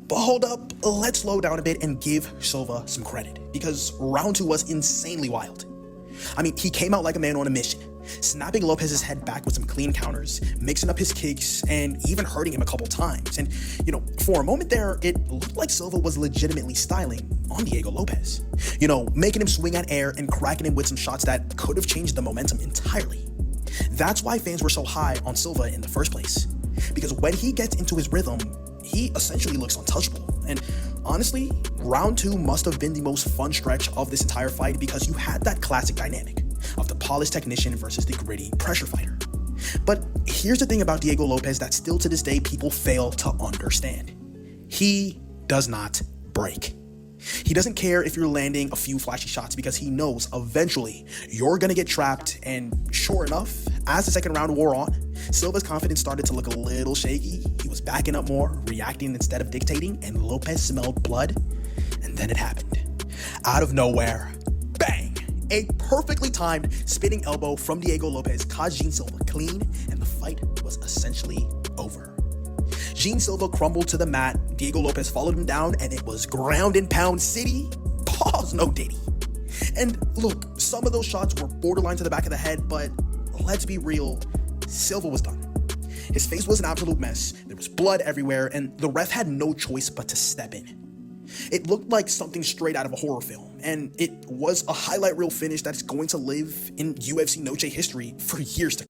But hold up, let's slow down a bit and give Silva some credit, because round 2 was insanely wild. I mean, he came out like a man on a mission, snapping Lopez's head back with some clean counters, mixing up his kicks, and even hurting him a couple times. And, for a moment there, it looked like Silva was legitimately styling on Diego Lopes. Making him swing at air and cracking him with some shots that could have changed the momentum entirely. That's why fans were so high on Silva in the first place, because when he gets into his rhythm, he essentially looks untouchable. And honestly, round 2 must have been the most fun stretch of this entire fight, because you had that classic dynamic of the polished technician versus the gritty pressure fighter. But here's the thing about Diego Lopes that still to this day people fail to understand. He does not break. He doesn't care if you're landing a few flashy shots, because he knows eventually you're gonna get trapped. And sure enough, as the second round wore on, Silva's confidence started to look a little shaky. He was backing up more, reacting instead of dictating, and Lopes smelled blood. And then it happened. Out of nowhere, bang! A perfectly timed spinning elbow from Diego Lopes caught Jean Silva clean, and the fight was essentially over. Jean Silva crumbled to the mat, Diego Lopes followed him down, and it was ground and pound city. Pause, no diddy. And look, some of those shots were borderline to the back of the head, but let's be real, Silva was done. His face was an absolute mess, there was blood everywhere, and the ref had no choice but to step in. It looked like something straight out of a horror film, and it was a highlight reel finish that's going to live in UFC Noche history for years to come.